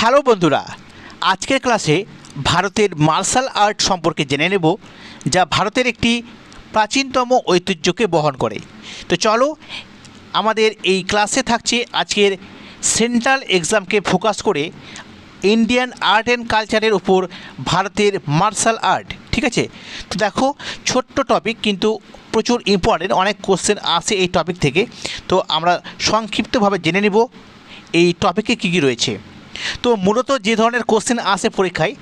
Hello বন্ধুরা, আজকের ক্লাসে ভারতের মার্শাল আর্ট সম্পর্কে জেনে নেব, যা ভারতের একটি প্রাচীনতম ঐতিহ্যকে বহন করে। তো চলো, আমাদের এই ক্লাসে থাকছে আজকের সেন্ট্রাল এক্সামকে ফোকাস করে ইন্ডিয়ান আর্ট অ্যান্ড কালচারের উপর ভারতের মার্শাল আর্ট। ঠিক আছে, তো দেখো, ছোট্ট টপিক কিন্তু প্রচুর ইম্পর্টেন্ট, অনেক কোশ্চেন আসে এই টপিক থেকে। তো আমরা সংক্ষিপ্তভাবে জেনে নেব এই টপিকে কী কী রয়েছে। তো মূলত যে ধরনের কোশ্চেন আসে পরীক্ষায়,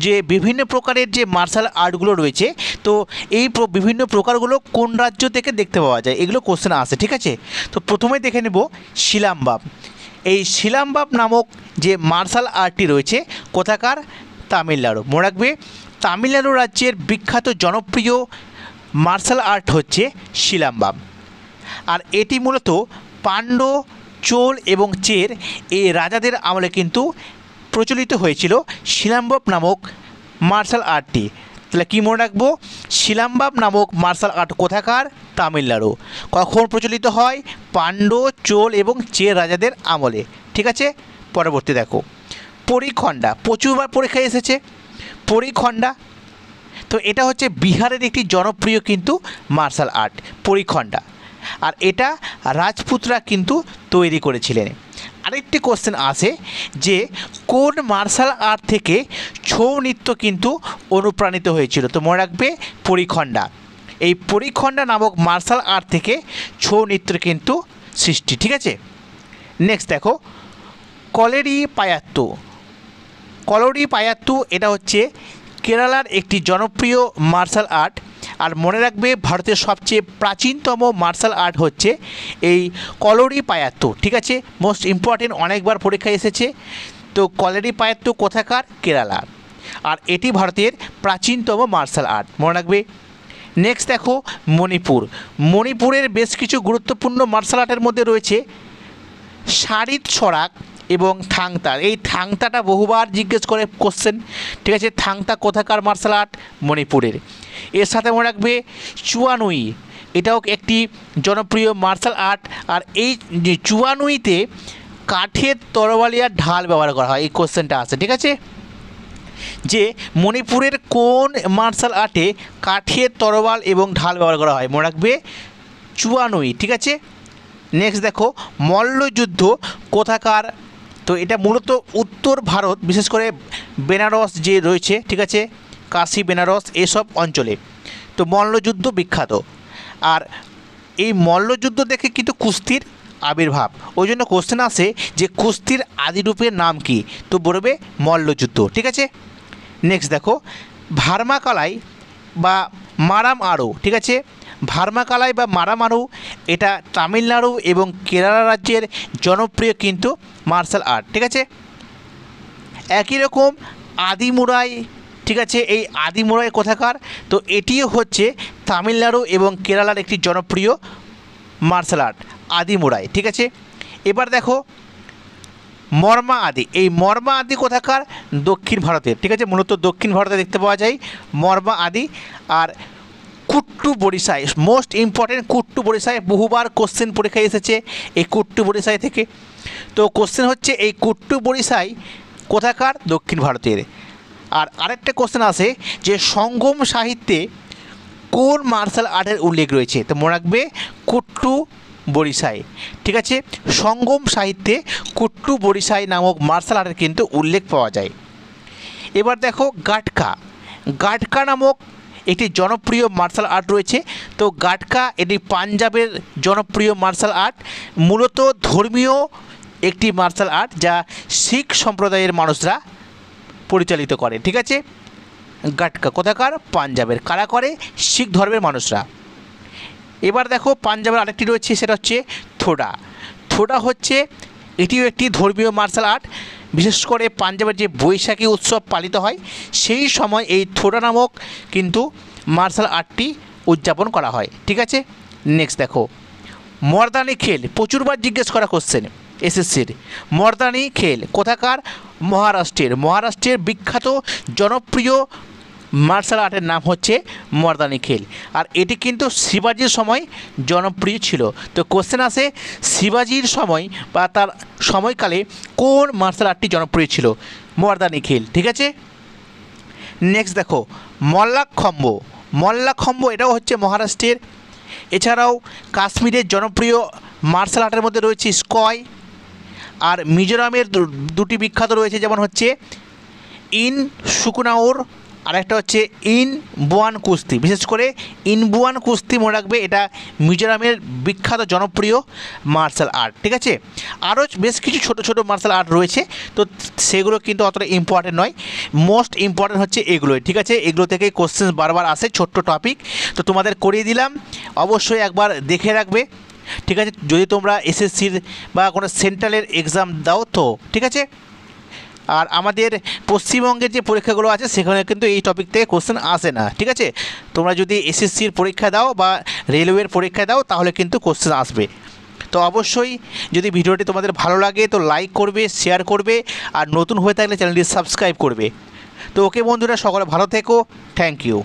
যে বিভিন্ন প্রকারের যে মার্শাল আর্টগুলো রয়েছে, তো এই বিভিন্ন প্রকারগুলো কোন রাজ্য থেকে দেখতে পাওয়া যায়, এগুলো কোশ্চেন আসে। ঠিক আছে, তো প্রথমে দেখে নেব সিলাম্বাম। এই সিলাম্বাম নামক যে মার্শাল আর্টটি রয়েছে কোথাকার? তামিলনাড়ু। মনে রাখবে, তামিলনাড়ু রাজ্যের বিখ্যাত জনপ্রিয় মার্শাল আর্ট হচ্ছে সিলাম্বাম। আর এটি মূলত পাণ্ড্য, চোল এবং চের এই রাজাদের আমলে কিন্তু প্রচলিত হয়েছিল সিলাম্বাম নামক মার্শাল আর্টটি। তাহলে কী মনে রাখবো? সিলাম্বাম নামক মার্শাল আর্ট কোথাকার? তামিলনাড়ু। কখন প্রচলিত হয়? পাণ্ড্য, চোল এবং চের রাজাদের আমলে। ঠিক আছে, পরবর্তী দেখো পরিখণ্ডা। প্রচুরবার পরীক্ষায় এসেছে পরিখণ্ডা। তো এটা হচ্ছে বিহারের একটি জনপ্রিয় কিন্তু মার্শাল আর্ট, পরিখণ্ডা। আর এটা রাজপুতরা কিন্তু তৈরি করেছিলেন। আরেকটি কোশ্চেন আসে যে কোন মার্শাল আর্ট থেকে ছৌ নৃত্য কিন্তু অনুপ্রাণিত হয়েছিল? তো মনে রাখবে পরিখণ্ডা। এই পরিখণ্ডা নামক মার্শাল আর্ট থেকে ছৌ নৃত্যের কিন্তু সৃষ্টি। ঠিক আছে, নেক্সট দেখো কলেরি পায়াত্তু। কলরি পায়াত্তু এটা হচ্ছে কেরালার একটি জনপ্রিয় মার্শাল আর্ট। আর মনে রাখবে, ভারতের সবচেয়ে প্রাচীনতম মার্শাল আর্ট হচ্ছে এই কলরি পায়াত্তু। ঠিক আছে, মোস্ট ইম্পর্টেন্ট, অনেকবার পরীক্ষায় এসেছে। তো কলরি পায়াত্তু কোথাকার? কেরালা। আর এটি ভারতের প্রাচীনতম মার্শাল আর্ট, মনে রাখবে। নেক্সট দেখো মণিপুর। মণিপুরের বেশ কিছু গুরুত্বপূর্ণ মার্শাল আর্টের মধ্যে রয়েছে শারিত ছড়াক এবং থাংতা। এই থাংতাটা বহুবার জিজ্ঞেস করে কোশ্চেন। ঠিক আছে, থাংতা কোথাকার মার্শাল আর্ট? মণিপুরের। এর সাথে মনে রাখবে চুয়ানুই, এটাও একটি জনপ্রিয় মার্শাল আর্ট। আর এই চুয়ানুইতে কাঠের তরোয়াল আর ঢাল ব্যবহার করা হয়, এই কোশ্চেনটা আসে। ঠিক আছে, যে মণিপুরের কোন মার্শাল আর্টে কাঠের তরোয়াল এবং ঢাল ব্যবহার করা হয়? মনে রাখবে চুয়ানুই। ঠিক আছে, নেক্সট দেখো মল্লযুদ্ধ কোথাকার? তো এটা মূলত উত্তর ভারত, বিশেষ করে বেনারস যে রয়েছে, ঠিক আছে, কাশী, বেনারস এসব অঞ্চলে তো মল্লযুদ্ধ বিখ্যাত। আর এই মল্লযুদ্ধ দেখে কিন্তু কুস্তির আবির্ভাব। ওই জন্য কোশ্চেন আসে যে কুস্তির আদিরূপের নাম কি? তো বলবে মল্লযুদ্ধ। ঠিক আছে, নেক্সট দেখো ভার্মাকালাই বা মারাম আরু। ঠিক আছে, ভার্মাকালাই বা মারাম আরু এটা তামিলনাড়ু এবং কেরালা রাজ্যের জনপ্রিয় কিন্তু মার্শাল আর্ট। ঠিক আছে, একই রকম আদিমুরাই। ঠিক আছে, এই আদিমুরাই কোথাকার? তো এটিও হচ্ছে তামিলনাড়ু এবং কেরালার একটি জনপ্রিয় মার্শাল আর্ট, আদিমুরাই। ঠিক আছে, এবার দেখো মর্মা আদি। এই মর্মা আদি কোথাকার? দক্ষিণ ভারতের। ঠিক আছে, মূলত দক্ষিণ ভারতে দেখতে পাওয়া যায় মর্মা আদি। আর কুট্টু বরিশাই, মোস্ট ইম্পর্টেন্ট, কুট্টু বরিশাই বহুবার কোশ্চেন পরীক্ষায় এসেছে এই কুট্টু বরিশাই থেকে। তো কোশ্চেন হচ্ছে এই কুট্টু বরিশাই কোথাকার? দক্ষিণ ভারতের। আর আরেকটা কোশ্চেন আসে যে সঙ্গম সাহিত্যে কোন মার্শাল আর্টের উল্লেখ রয়েছে? তো মনে রাখবে কুট্টু বরিশাই। ঠিক আছে, সঙ্গম সাহিত্যে কুট্টু বরিশাই নামক মার্শাল আর্টের কিন্তু উল্লেখ পাওয়া যায়। এবার দেখো গাটকা। গাটকা নামক একটি জনপ্রিয় মার্শাল আর্ট রয়েছে। তো গাটকা এটি পাঞ্জাবের জনপ্রিয় মার্শাল আর্ট, মূলত ধর্মীয় একটি মার্শাল আর্ট যা শিখ সম্প্রদায়ের মানুষরা পরিচালিত করে। ঠিক আছে, গাটকা কোথাকার? পাঞ্জাবের। কারা করে? শিখ ধর্মের মানুষরা। এবার দেখো পাঞ্জাবের আরেকটি রয়েছে, সেটা হচ্ছে থোডা। থোডা হচ্ছে এটিও একটি ধর্মীয় মার্শাল আর্ট। বিশেষ করে পাঞ্জাবের যে বৈশাখী উৎসব পালিত হয় সেই সময় এই থোডা নামক কিন্তু মার্শাল আর্টটি উদযাপন করা হয়। ঠিক আছে, নেক্সট দেখো মর্দানি খেল। প্রচুরবার জিজ্ঞেস করা কোশ্চেন এসএসসির। মর্দানি খেল কোথাকার? মহারাষ্ট্রের। মহারাষ্ট্রের বিখ্যাত জনপ্রিয় মার্শাল আর্টের নাম হচ্ছে মর্দানি খেল। আর এটি কিন্তু শিবাজির সময় জনপ্রিয় ছিল। তো কোশ্চেন আসে শিবাজির সময় বা তার সময়কালে কোন মার্শাল আর্টটি জনপ্রিয় ছিল? মর্দানি খেল। ঠিক আছে, নেক্সট দেখো মল্লাখম্ব। মল্লাখম্ব এটাও হচ্ছে মহারাষ্ট্রের। এছাড়াও কাশ্মীরের জনপ্রিয় মার্শাল আর্টের মধ্যে রয়েছে স্কয়। আর মিজোরামের দুটি বিখ্যাত রয়েছে, যেমন হচ্ছে ইন সুকুনাউর আর একটা হচ্ছে ইন বুয়ান কুস্তি। বিশেষ করে ইন বুয়ান কুস্তি মনে রাখবে, এটা মিজোরামের বিখ্যাত জনপ্রিয় মার্শাল আর্ট। ঠিক আছে, আরও বেশ কিছু ছোট ছোট মার্শাল আর্ট রয়েছে, তো সেগুলো কিন্তু অতটা ইম্পর্টেন্ট নয়, মোস্ট ইম্পর্টেন্ট হচ্ছে এগুলোই। ঠিক আছে, এগুলো থেকেই কোশ্চেন বারবার আসে, ছোট্ট টপিক, তো তোমাদের করিয়ে দিলাম, অবশ্যই একবার দেখে রাখবে। ঠিক আছে, যদি তোমরা এসএসসির বা কোনো সেন্ট্রালের এক্সাম দাও তো। ঠিক আছে, আর আমাদের পশ্চিমবঙ্গের যে পরীক্ষাগুলো আছে সেখানে কিন্তু এই টপিক থেকে কোশ্চেন আসে না। ঠিক আছে, তোমরা যদি এসএসসির পরীক্ষা দাও বা রেলওয়ের পরীক্ষা দাও তাহলে কিন্তু কোশ্চেন আসবে। তো অবশ্যই যদি ভিডিওটি তোমাদের ভালো লাগে তো লাইক করবে, শেয়ার করবে, আর নতুন হয়ে থাকলে চ্যানেলটি সাবস্ক্রাইব করবে। তো ওকে বন্ধুরা, সকলে ভালো থেকো, থ্যাংক ইউ।